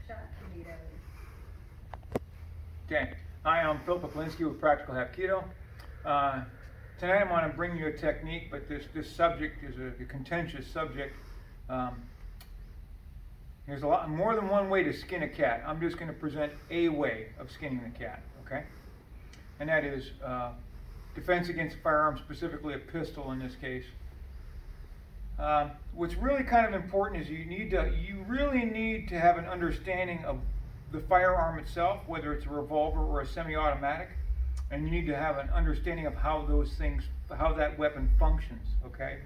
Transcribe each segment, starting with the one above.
shot tomatoes. Okay. Hi, I'm Phil Poplinski with Practical Hapkido. Tonight I want to bring you a technique, but this subject is a contentious subject. There's a lot more than one way to skin a cat. I'm just going to present a way of skinning the cat, okay? And that is defense against a firearm, specifically a pistol in this case. What's really kind of important is you really need to have an understanding of the firearm itself, whether it's a revolver or a semi-automatic, and you need to have an understanding of how how that weapon functions, okay?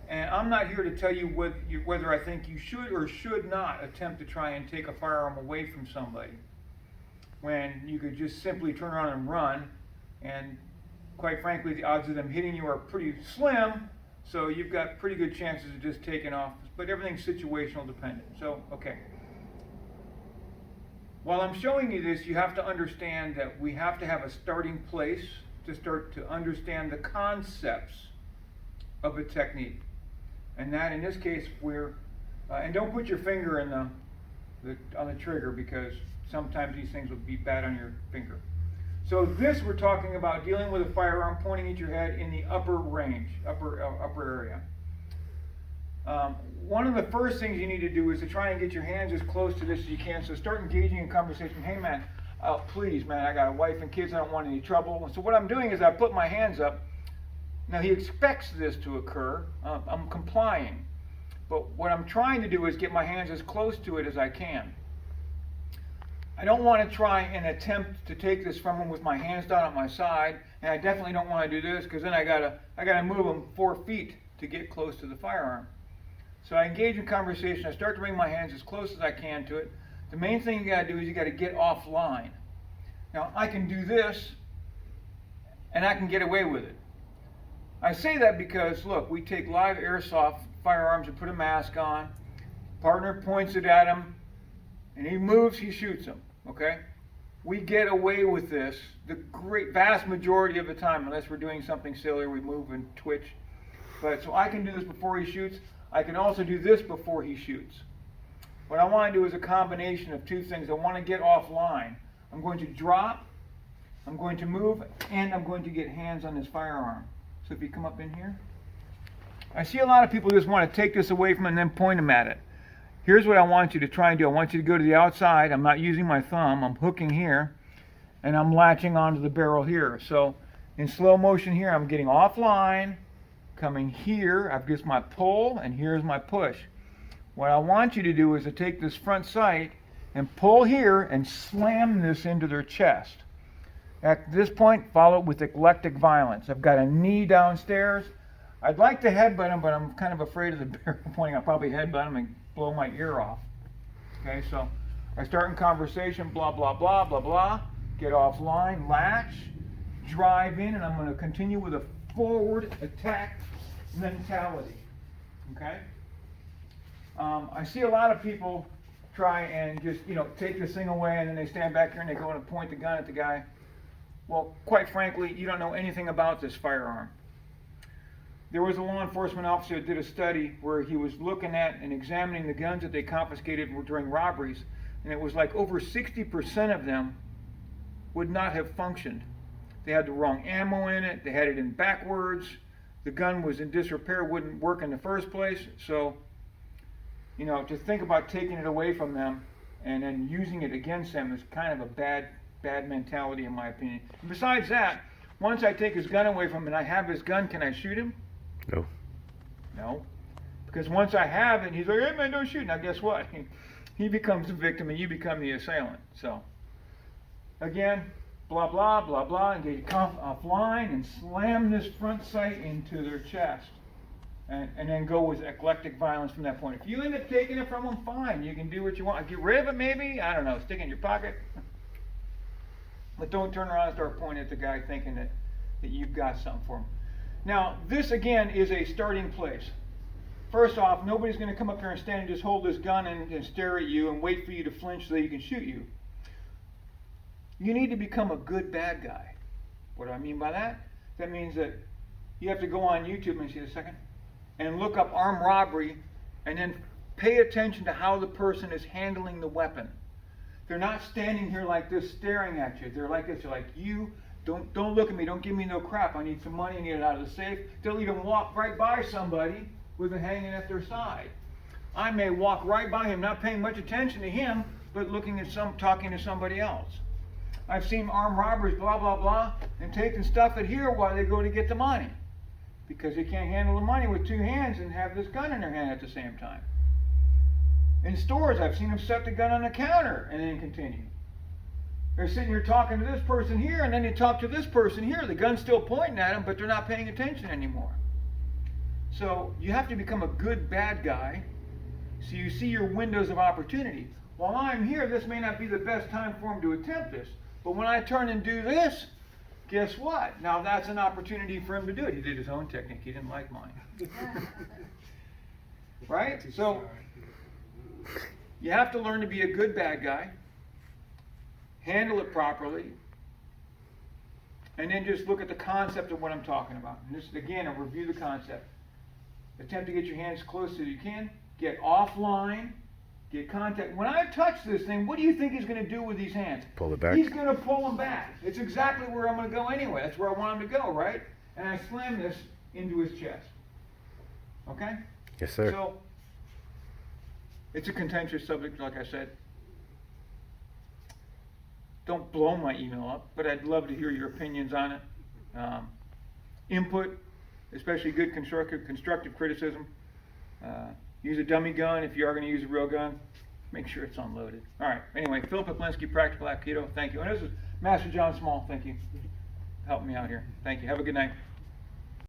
And I'm not here to tell you whether I think you should or should not attempt to try and take a firearm away from somebody, when you could just simply turn around and run, and quite frankly, the odds of them hitting you are pretty slim, so you've got pretty good chances of just taking off, but everything's situational dependent. So, okay. While I'm showing you this, you have to understand that we have to have a starting place to start to understand the concepts of a technique. And that, in this case, and don't put your finger on the trigger, because sometimes these things will be bad on your finger. So this, we're talking about dealing with a firearm pointing at your head in the upper range, upper area. One of the first things you need to do is to try and get your hands as close to this as you can. So start engaging in conversation. Hey man, please man, I got a wife and kids, I don't want any trouble. So what I'm doing is I put my hands up. Now he expects this to occur. I'm complying. But what I'm trying to do is get my hands as close to it as I can. I don't want to try and attempt to take this from him with my hands down at my side, and I definitely don't want to do this, because then I gotta move him 4 feet to get close to the firearm. So I engage in conversation. I start to bring my hands as close as I can to it. The main thing you gotta do is you gotta get offline. Now I can do this, and I can get away with it. I say that because, look, we take live airsoft firearms and put a mask on. Partner points it at him, and he moves, he shoots him, okay? We get away with this the vast majority of the time, unless we're doing something silly, we move and twitch. But so I can do this before he shoots. I can also do this before he shoots. What I want to do is a combination of two things. I want to get offline. I'm going to drop, I'm going to move, and I'm going to get hands on this firearm. So if you come up in here, I see a lot of people just want to take this away from him and then point them at it. Here's what I want you to try and do. I want you to go to the outside. I'm not using my thumb. I'm hooking here, and I'm latching onto the barrel here. So in slow motion here, I'm getting offline, coming here. I've just my pull, and here's my push. What I want you to do is to take this front sight and pull here and slam this into their chest. At this point, follow it with eclectic violence. I've got a knee downstairs. I'd like to headbutt him, but I'm kind of afraid of the barrel pointing. I'll probably headbutt him and blow my ear off. Okay, so I start in conversation, blah, blah, blah, blah, blah. Get offline, latch, drive in, and I'm going to continue with a forward attack mentality. Okay? I see a lot of people try and just, take this thing away, and then they stand back here and they go and point the gun at the guy. Well, quite frankly, you don't know anything about this firearm. There was a law enforcement officer that did a study where he was looking at and examining the guns that they confiscated during robberies, and it was like over 60% of them would not have functioned. They had the wrong ammo in it, they had it in backwards, the gun was in disrepair, wouldn't work in the first place. So, to think about taking it away from them and then using it against them is kind of a bad mentality in my opinion. And besides that, once I take his gun away from him and I have his gun, can I shoot him? No. No. Because once I have it, he's like, hey man, don't shoot. Now guess what? He becomes the victim and you become the assailant. So, again, blah, blah, blah, blah, engage offline and slam this front sight into their chest. And then go with eclectic violence from that point. If you end up taking it from them, fine. You can do what you want. Get rid of it maybe. I don't know. Stick it in your pocket. But don't turn around and start pointing at the guy thinking that you've got something for him. Now, this again is a starting place. First off, nobody's going to come up here and stand and just hold this gun and stare at you and wait for you to flinch so that you can shoot you. You need to become a good bad guy. What do I mean by that? That means that you have to go on YouTube and see a second and look up armed robbery and then pay attention to how the person is handling the weapon. They're not standing here like this staring at you. They're like this. They're like, you don't look at me. Don't give me no crap. I need some money. I need it out of the safe. They'll even walk right by somebody with it hanging at their side. I may walk right by him, not paying much attention to him, but looking at talking to somebody else. I've seen armed robbers, blah, blah, blah, and taking stuff at here while they go to get the money. Because they can't handle the money with two hands and have this gun in their hand at the same time. In stores, I've seen them set the gun on the counter and then continue. They're sitting here talking to this person here, and then they talk to this person here. The gun's still pointing at them, but they're not paying attention anymore. So you have to become a good bad guy so you see your windows of opportunity. While I'm here, this may not be the best time for him to attempt this, but when I turn and do this, guess what? Now that's an opportunity for him to do it. He did his own technique. He didn't like mine. Right? So you have to learn to be a good bad guy, handle it properly, and then just look at the concept of what I'm talking about. And this is, again, a review the concept. Attempt to get your hands close as you can. Get offline. Get contact. When I touch this thing, what do you think he's going to do with these hands? Pull it back. He's going to pull them back. It's exactly where I'm going to go anyway. That's where I want him to go, right? And I slam this into his chest. Okay? Yes, sir. So, it's a contentious subject, like I said. Don't blow my email up, but I'd love to hear your opinions on it. Input, especially good constructive criticism. Use a dummy gun. If you are going to use a real gun, make sure it's unloaded. All right. Anyway, Philip Poplinski, Practical Aikido. Thank you. And this is Master John Small. Thank you. Helping me out here. Thank you. Have a good night.